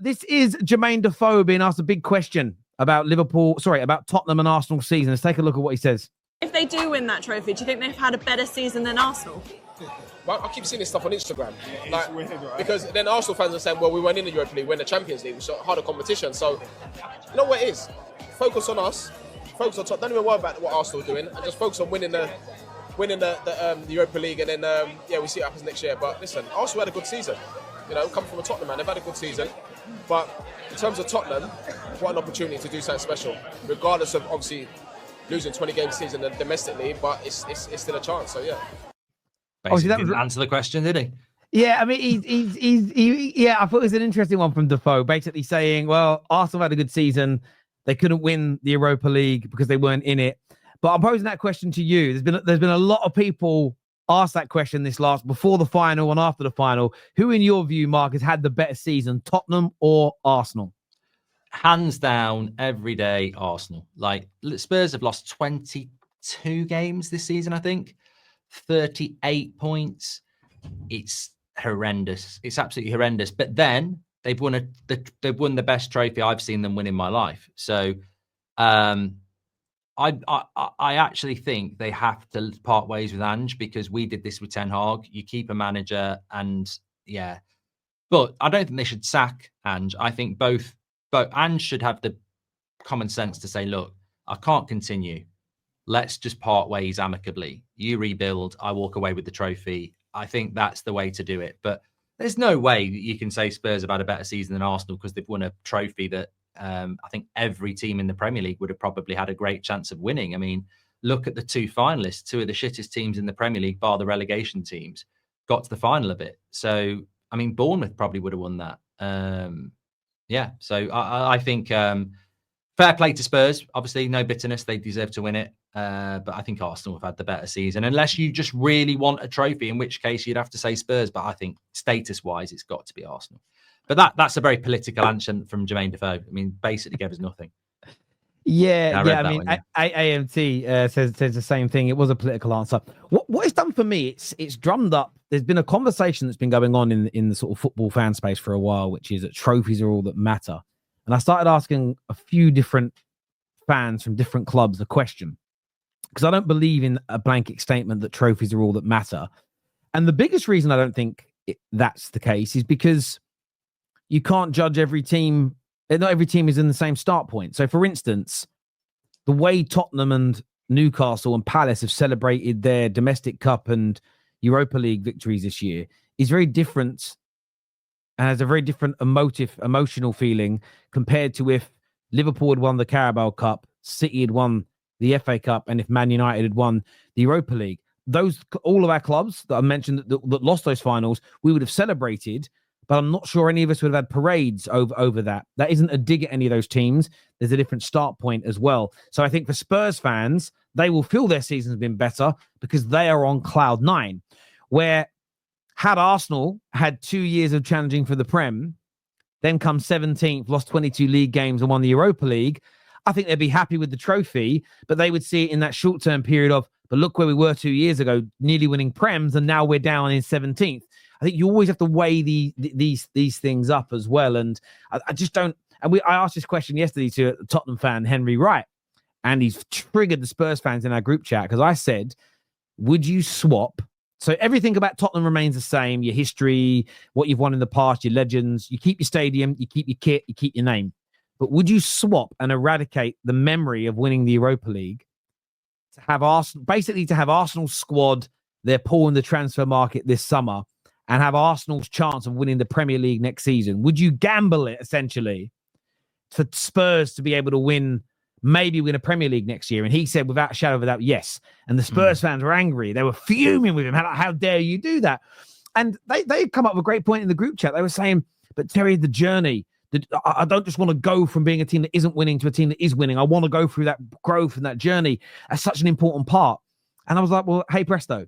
This is Jermaine Defoe being asked a big question about about Tottenham and Arsenal season. Let's take a look at what he says. If they do win that trophy, do you think they've had a better season than Arsenal? Well, I keep seeing this stuff on Instagram, weird, right? Because then Arsenal fans are saying, well, we weren't in the Europa League, we're in the Champions League, so harder competition. So, you know what it is? Focus on us, focus on top. Don't even worry about what Arsenal are doing, and just focus on winning the Europa League, and then we see what happens next year. But listen, Arsenal had a good season. You know, come from a Tottenham man, they've had a good season. But in terms of Tottenham, what an opportunity to do something special, regardless of obviously losing 20 games season domestically, but it's still a chance. So yeah. Basically, didn't answer the question, did he? Yeah, I mean, I thought it was an interesting one from Defoe, basically saying, well, Arsenal had a good season. They couldn't win the Europa League because they weren't in it. But I'm posing that question to you. There's been a lot of people ask that question before the final and after the final. Who, in your view, Mark, has had the better season, Tottenham or Arsenal? Hands down, every day, Arsenal. Like, Spurs have lost 22 games this season, I think. 38 points. It's horrendous. It's absolutely horrendous. But then they've won the best trophy I've seen them win in my life. So I actually think they have to part ways with Ange, because we did this with Ten Hag. You keep a manager, and yeah. But I don't think they should sack Ange. I think both Ange should have the common sense to say, look, I can't continue. Let's just part ways amicably. You rebuild, I walk away with the trophy. I think that's the way to do it. But there's no way that you can say Spurs have had a better season than Arsenal because they've won a trophy that I think every team in the Premier League would have probably had a great chance of winning. I mean, look at the two finalists, two of the shittest teams in the Premier League, bar the relegation teams, got to the final of it. So, I mean, Bournemouth probably would have won that. So I think fair play to Spurs. Obviously, no bitterness. They deserve to win it. But I think Arsenal have had the better season, unless you just really want a trophy, in which case you'd have to say Spurs. But I think status-wise, it's got to be Arsenal. But that's a very political answer from Jermaine Defoe. I mean, basically gave us nothing. I mean, AMT says the same thing. It was a political answer. What it's done for me, it's drummed up. There's been a conversation that's been going on in the sort of football fan space for a while, which is that trophies are all that matter. And I started asking a few different fans from different clubs a question, because I don't believe in a blanket statement that trophies are all that matter. And the biggest reason I don't think that's the case is because you can't judge every team. Not every team is in the same start point. So, for instance, the way Tottenham and Newcastle and Palace have celebrated their domestic cup and Europa League victories this year is very different and has a very different emotional feeling compared to if Liverpool had won the Carabao Cup, City had won the FA Cup, and if Man United had won the Europa League. All of our clubs that I mentioned that lost those finals, we would have celebrated, but I'm not sure any of us would have had parades over that. That isn't a dig at any of those teams. There's a different start point as well. So I think for Spurs fans, they will feel their season's been better because they are on cloud 9. Where had Arsenal had 2 years of challenging for the Prem, then come 17th, lost 22 league games and won the Europa League, I think they'd be happy with the trophy, but they would see it in that short-term period of, but look where we were 2 years ago, nearly winning Prems, and now we're down in 17th. I think you always have to weigh these things up as well. And I just don't. And I asked this question yesterday to a Tottenham fan, Henry Wright, and he's triggered the Spurs fans in our group chat because I said, would you swap? So everything about Tottenham remains the same. Your history, what you've won in the past, your legends. You keep your stadium, you keep your kit, you keep your name. But would you swap and eradicate the memory of winning the Europa League to have Arsenal's squad, their pull in the transfer market this summer, and have Arsenal's chance of winning the Premier League next season? Would you gamble it, essentially, for Spurs to be able to maybe win a Premier League next year? And he said, without a shadow of a doubt, yes. And the Spurs fans were angry. They were fuming with him. How dare you do that? And they come up with a great point in the group chat. They were saying, but Terry, the journey, I don't just want to go from being a team that isn't winning to a team that is winning. I want to go through that growth and that journey. That's such an important part. And I was like, well, hey, presto.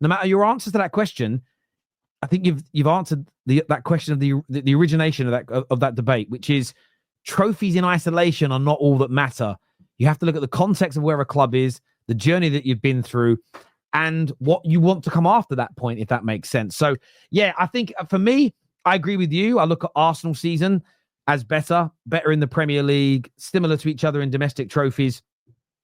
No matter your answer to that question, I think you've answered that question of the origination of that debate, which is trophies in isolation are not all that matter. You have to look at the context of where a club is, the journey that you've been through, and what you want to come after that point, if that makes sense. So, yeah, I think for me, I agree with you. I look at Arsenal season. as better in the Premier League, similar to each other in domestic trophies.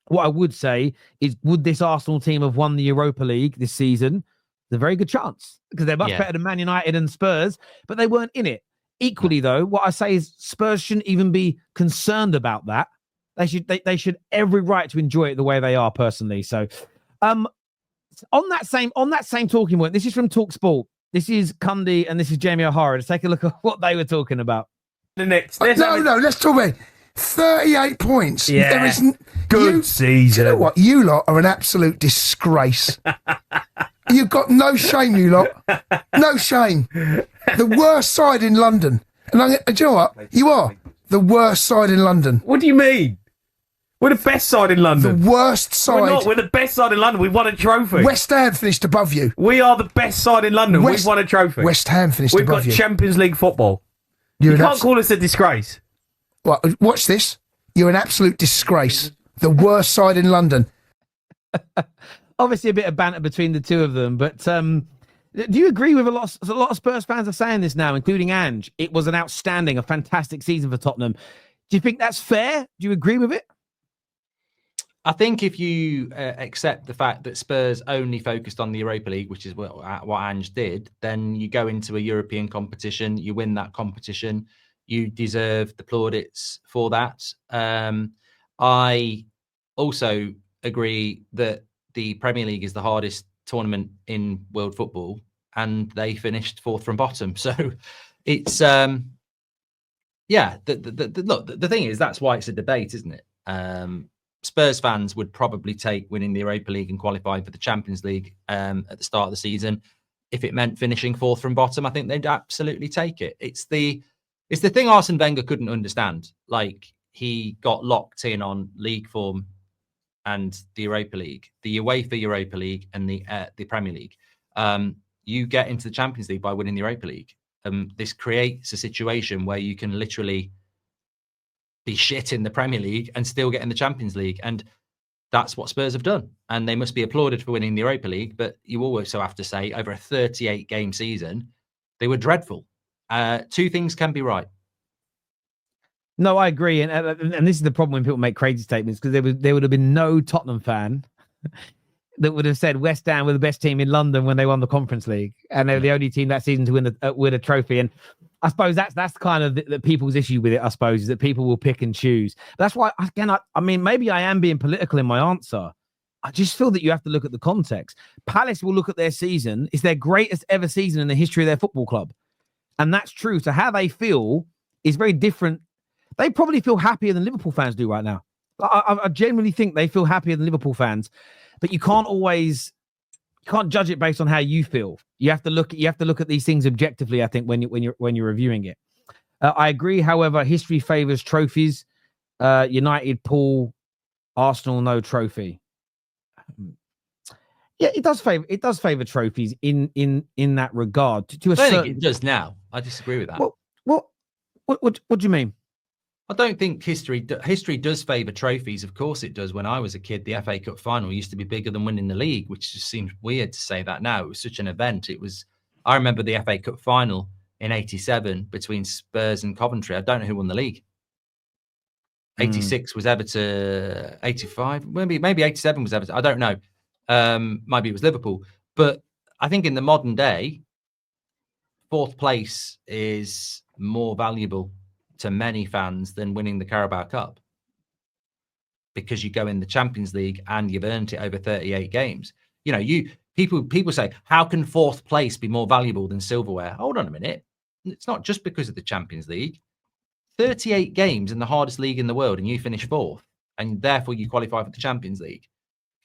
What I would say is, would this Arsenal team have won the Europa League this season? There's a very good chance, because they're much better than Man United and Spurs, but they weren't in it. Equally, though, what I say is Spurs shouldn't even be concerned about that. They should every right to enjoy it the way they are, personally. So, on that same talking point, this is from TalkSport. This is Cundy and this is Jamie O'Hara. Let's take a look at what they were talking about. Let's talk about 38 points. Yeah. There isn't good season. You know what? You lot are an absolute disgrace. You've got no shame, you lot. No shame. The worst side in London. And do you know what? You are the worst side in London. What do you mean? We're the best side in London. The worst side. We're not. We're the best side in London. We've won a trophy. West Ham finished above you. We are the best side in London. We've won a trophy. West Ham finished above you. We've got Champions League football. You can't call us a disgrace. Watch this. You're an absolute disgrace. The worst side in London. Obviously, a bit of banter between the two of them, but do you agree with a lot of Spurs fans are saying this now, including Ange? It was a fantastic season for Tottenham. Do you think that's fair? Do you agree with it? I think if you accept the fact that Spurs only focused on the Europa League, which is what Ange did, then you go into a European competition, you win that competition, you deserve the plaudits for that. I also agree that the Premier League is the hardest tournament in world football, and they finished fourth from bottom. So it's, look, the thing is, that's why it's a debate, isn't it? Spurs fans would probably take winning the Europa League and qualifying for the Champions League at the start of the season. If it meant finishing fourth from bottom, I think they'd absolutely take it. It's the thing Arsene Wenger couldn't understand. Like, he got locked in on league form and the Europa League, the UEFA Europa League and the Premier League. You get into the Champions League by winning the Europa League. This creates a situation where you can literally be shit in the Premier League and still get in the Champions League. And that's what Spurs have done. And they must be applauded for winning the Europa League. But you also have to say, over a 38-game season, they were dreadful. Two things can be right. No, I agree. And this is the problem when people make crazy statements, because there would have been no Tottenham fan that would have said West Ham were the best team in London when they won the Conference League. And they were the only team that season to win a trophy. And I suppose that's kind of the people's issue with it, I suppose, is that people will pick and choose. But that's why, again, I mean, maybe I am being political in my answer. I just feel that you have to look at the context. Palace will look at their season. It's their greatest ever season in the history of their football club. And that's true. So how they feel is very different. They probably feel happier than Liverpool fans do right now. I genuinely think they feel happier than Liverpool fans. But you can't judge it based on how you feel. You have to look at these things objectively, I think, when you're reviewing it. I agree, however, history favors trophies. United pull, Arsenal no trophy. Yeah, it does favor trophies in that regard. I don't think it does now. I disagree with that. What do you mean? I don't think history does favour trophies. Of course it does. When I was a kid, the FA Cup final used to be bigger than winning the league, which just seems weird to say that now. It was such an event. I remember the FA Cup final in '87 between Spurs and Coventry. I don't know who won the league. 86 was Everton. 85, maybe 87 was Everton. I don't know. Maybe it was Liverpool. But I think in the modern day, fourth place is more valuable to many fans than winning the Carabao Cup, because you go in the Champions League and you've earned it over 38 games. You know, people say, how can fourth place be more valuable than silverware? Hold on a minute. It's not just because of the Champions League. 38 games in the hardest league in the world and you finish fourth, and therefore you qualify for the Champions League.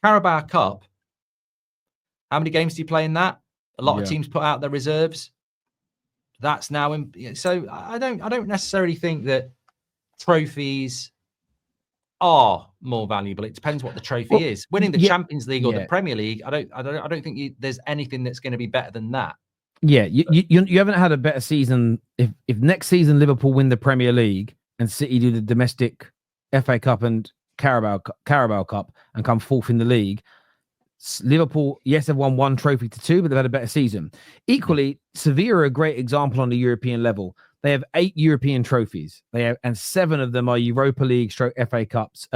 Carabao Cup, how many games do you play in that? A lot of teams put out their reserves. That's now so I don't necessarily think that trophies are more valuable. It depends what the trophy is. Winning the Champions League or the Premier League, I don't think there's anything that's going to be better than that. Yeah, you haven't had a better season. If next season Liverpool win the Premier League and City do the domestic FA Cup and Carabao Cup and come fourth in the league, Liverpool, yes, have won 1 trophy to 2, but they've had a better season. Equally, Sevilla are a great example on the European level. They have 8 European trophies. And 7 of them are Europa League stroke FA Cups,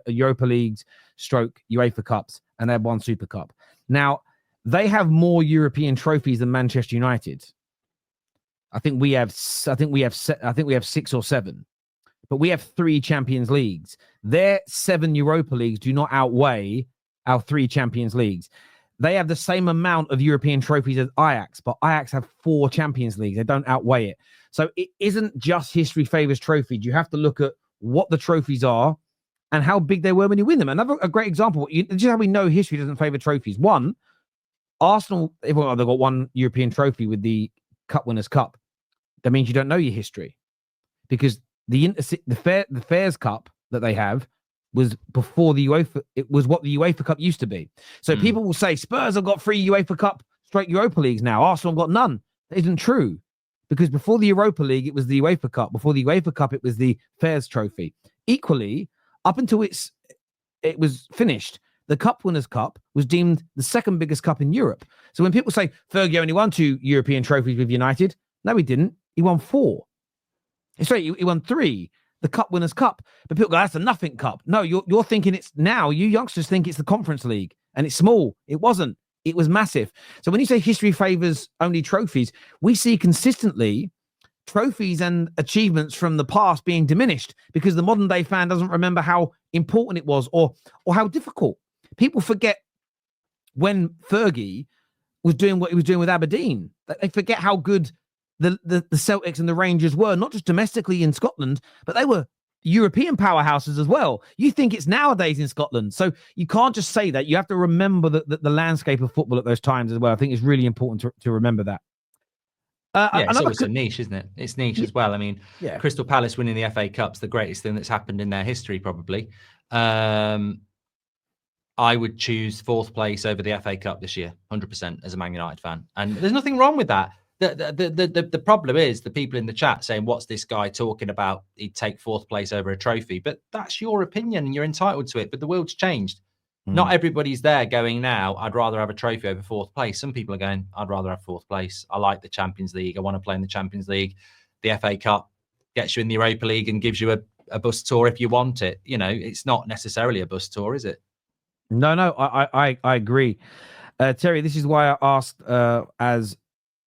Europa Leagues stroke UEFA Cups, and they have 1 Super Cup. Now, they have more European trophies than Manchester United. I think we have 6 or 7, but we have 3 Champions Leagues. Their 7 Europa Leagues do not outweigh our 3 Champions Leagues. They have the same amount of European trophies as Ajax, but Ajax have 4 Champions Leagues. They don't outweigh it. So it isn't just history favors trophies. You have to look at what the trophies are and how big they were when you win them. A great example, just how we know history doesn't favor trophies. One, Arsenal, they've got 1 European trophy with the Cup Winners' Cup. That means you don't know your history, because the Fairs Cup that they have was before the UEFA. It was what the UEFA Cup used to be. So people will say Spurs have got 3 UEFA Cup straight Europa Leagues now. Arsenal have got none. That isn't true, because before the Europa League, it was the UEFA Cup. Before the UEFA Cup, it was the Fairs Trophy. Equally, up until it was finished, the Cup Winners' Cup was deemed the 2nd biggest cup in Europe. So when people say Fergie only won 2 European trophies with United, no, he didn't. He won 4. Sorry, he won 3. The Cup Winners' Cup. But people go, that's a nothing cup. No, you're thinking it's now. You youngsters think it's the Conference League, and it's small. It wasn't. It was massive. So when you say history favors only trophies, we see consistently trophies and achievements from the past being diminished because the modern day fan doesn't remember how important it was or how difficult. People forget when Fergie was doing what he was doing with Aberdeen. They forget how good the Celtics and the Rangers were, not just domestically in Scotland, but they were European powerhouses as well. You think it's nowadays in Scotland. So you can't just say that. You have to remember the landscape of football at those times as well. I think it's really important to remember that. It's always a niche, isn't it? It's niche as well. I mean, Crystal Palace winning the FA Cup's the greatest thing that's happened in their history, probably. I would choose 4th place over the FA Cup this year, 100% as a Man United fan. And there's nothing wrong with that. The problem is the people in the chat saying, what's this guy talking about? He'd take 4th place over a trophy. But that's your opinion and you're entitled to it. But the world's changed. Not everybody's there going, now, I'd rather have a trophy over 4th place. Some people are going, I'd rather have 4th place. I like the Champions League. I want to play in the Champions League. The FA Cup gets you in the Europa League and gives you a bus tour if you want it. You know, it's not necessarily a bus tour, is it? No, I agree. Terry, this is why I asked, as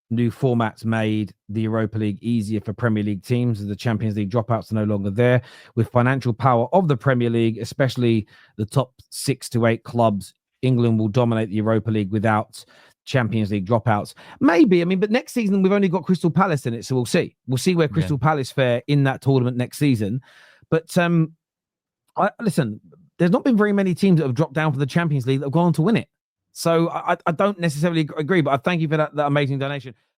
new formats made the Europa League easier for Premier League teams, as the Champions League dropouts are no longer there. With financial power of the Premier League, especially the top 6 to 8 clubs, England will dominate the Europa League without Champions League dropouts. Maybe, but next season we've only got Crystal Palace in it, so we'll see. We'll see where Crystal Palace fare in that tournament next season. But listen, there's not been very many teams that have dropped down from the Champions League that have gone on to win it. So I don't necessarily agree, but I thank you for that amazing donation.